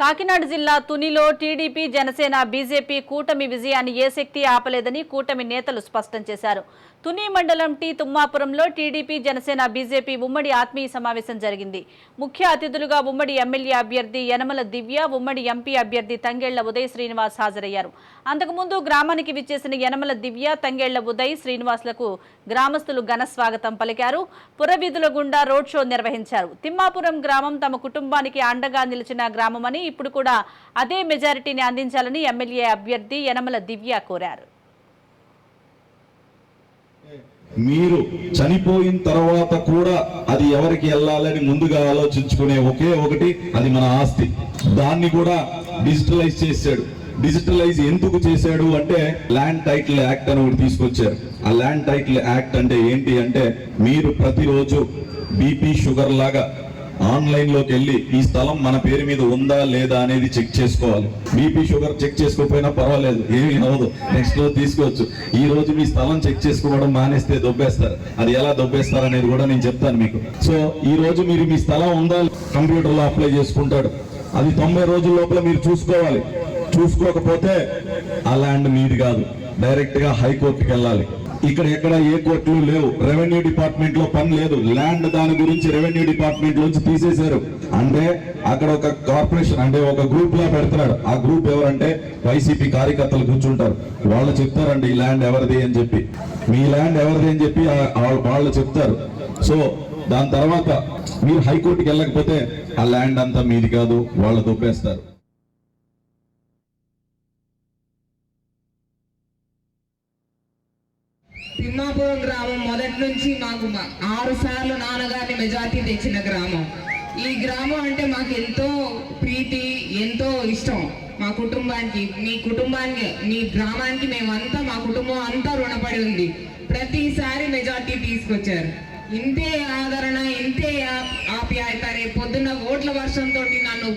కాకినాడ జిల్లా తునిలో TDP Janasena BJP కూటమి విజయాన్ని ఏ శక్తి ఆపలేదని కూటమి నేతలు స్పష్టం చేశారు. తుని మండలం టీ తుమ్మాపురంలో టీడీపీ జనసేన బీజేపీ ఉమ్మడి ఆత్మీయ సమావేశం జరిగింది. ముఖ్య అతిథులుగా ఉమ్మడి ఎమ్మెల్యే అభ్యర్థి యనమల దివ్య, ఉమ్మడి ఎంపీ అభ్యర్థి తంగెళ్ల ఉదయ్ శ్రీనివాస్ హాజరయ్యారు. అంతకుముందు గ్రామానికి విచ్చేసిన యనమల దివ్య, తంగెళ్ల ఉదయ్ శ్రీనివాస్లకు గ్రామస్తులు ఘన స్వాగతం పలికారు. పురవీధుల గుండా రోడ్ షో నిర్వహించారు. తిమ్మాపురం గ్రామం తమ కుటుంబానికి అండగా నిలిచిన గ్రామమని, ఇప్పుడు కూడా అదే మెజారిటీని అందించాలని ఎమ్మెల్యే అభ్యర్థి యనమల దివ్య కోరారు. మీరు చనిపోయిన తర్వాత కూడా అది ఎవరికి వెళ్ళాలని ముందుగా ఆలోచించుకునే ఒకే ఒకటి, అది మన ఆస్తి. దాన్ని కూడా డిజిటలైజ్ చేశాడు. డిజిటలైజ్ ఎందుకు చేశాడు అంటే ల్యాండ్ టైటిల్ యాక్ట్ అని ఒకటి తీసుకొచ్చారు. ఆ ల్యాండ్ టైటిల్ యాక్ట్ అంటే ఏంటి అంటే, మీరు ప్రతిరోజు బీపీ షుగర్ లాగా ఆన్లైన్ లోకి వెళ్ళి ఈ స్థలం మన పేరు మీద ఉందా లేదా అనేది చెక్ చేసుకోవాలి. బీపీ షుగర్ చెక్ చేసుకోకపోయినా పర్వాలేదు, ఏమీ అవ్వదు, నెక్స్ట్ రోజు తీసుకోవచ్చు. ఈ రోజు మీ స్థలం చెక్ చేసుకోవడం మానేస్తే దొబ్బేస్తారు. అది ఎలా దొబ్బేస్తారు అనేది కూడా నేను చెప్తాను మీకు. సో ఈ రోజు మీరు మీ స్థలం ఉందా కంప్యూటర్ లో అప్లై చేసుకుంటాడు. అది 90 రోజుల లోపల మీరు చూసుకోవాలి. చూసుకోకపోతే ఆ ల్యాండ్ మీది కాదు, డైరెక్ట్ గా హైకోర్టుకి వెళ్ళాలి. ఇక్కడ ఎక్కడ ఏ కోర్టులు లేవు. రెవెన్యూ డిపార్ట్మెంట్ లో పని లేదు. ల్యాండ్ దాని గురించి రెవెన్యూ డిపార్ట్మెంట్ లోంచి తీసేశారు. అంటే అక్కడ ఒక కార్పొరేషన్ అంటే ఒక గ్రూప్ లా పెడతాడు. ఆ గ్రూప్ ఎవరంటే వైసీపీ కార్యకర్తలు కూర్చుంటారు. వాళ్ళు చెప్తారండి ఈ ల్యాండ్ ఎవరిది అని చెప్పి, మీ ల్యాండ్ ఎవరిది అని చెప్పి వాళ్ళు చెప్తారు. సో దాని తర్వాత మీరు హైకోర్టుకి వెళ్ళకపోతే ఆ ల్యాండ్ అంతా మీది కాదు, వాళ్ళు దొబ్బేస్తారు. తిమ్మాపురం గ్రామం మొదటి నుంచి మాకు 6 సార్లు నాన్నగారిని మెజార్టీ తెచ్చిన గ్రామం. ఈ గ్రామం అంటే మాకు ఎంతో ప్రీతి, ఎంతో ఇష్టం. మా కుటుంబానికి, మీ కుటుంబానికి, మీ గ్రామానికి మేమంతా, మా కుటుంబం అంతా రుణపడి ఉంది. ప్రతిసారి మెజార్టీ తీసుకొచ్చారు. ఇంతే ఆదరణ, ఇంతే ఆప్యాయత. రేపు పొద్దున్న ఓట్ల వర్షంతో నన్ను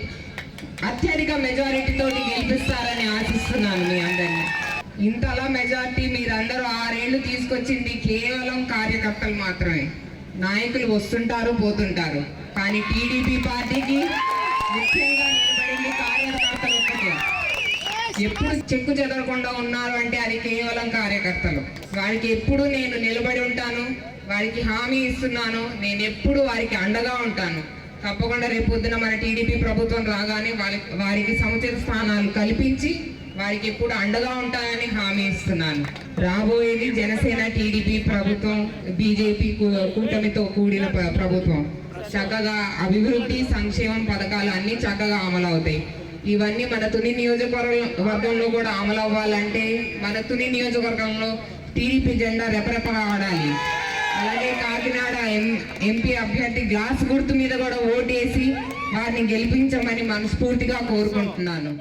అత్యధిక మెజారిటీతో గెలిపిస్తారని ఆశిస్తున్నాను మీ అందరినీ. ఇంతలా మెజార్టీ మీరందరూ 6 ఏళ్ళు తీసుకొచ్చింది కేవలం కార్యకర్తలు మాత్రమే. నాయకులు వస్తుంటారు, పోతుంటారు. కానీ టీడీపీ పార్టీకి ముఖ్యంగా నిలబడింది కార్యకర్తలు ఒక్కటే. ఎప్పుడు చెక్కు చెదరకుండా ఉన్నారు అంటే అది కేవలం కార్యకర్తలు. వారికి ఎప్పుడు నేను నిలబడి ఉంటాను, వారికి హామీ ఇస్తున్నాను. నేను ఎప్పుడు వారికి అండగా ఉంటాను. తప్పకుండా రేపు పొద్దున మన టీడీపీ ప్రభుత్వం రాగానే వారికి సముచిత స్థానాలు కల్పించి వారికి ఎప్పుడు అండగా ఉంటానని హామీ ఇస్తున్నాను. రాబోయేది జనసేన టీడీపీ ప్రభుత్వం, బీజేపీ కూటమితో కూడిన ప్రభుత్వం. చక్కగా అభివృద్ధి, సంక్షేమం పథకాలు అన్ని చక్కగా అమలు అవుతాయి. ఇవన్నీ మన తుని నియోజకవర్గంలో కూడా అమలు అవ్వాలంటే మన తుని నియోజకవర్గంలో టీడీపీ జెండా రెపరెపగా ఆడాలి. అలాగే కాకినాడ ఎంపీ అభ్యర్థి గ్లాస్ గుర్తు మీద కూడా ఓటేసి వారిని గెలిపించమని మనస్ఫూర్తిగా కోరుకుంటున్నాను.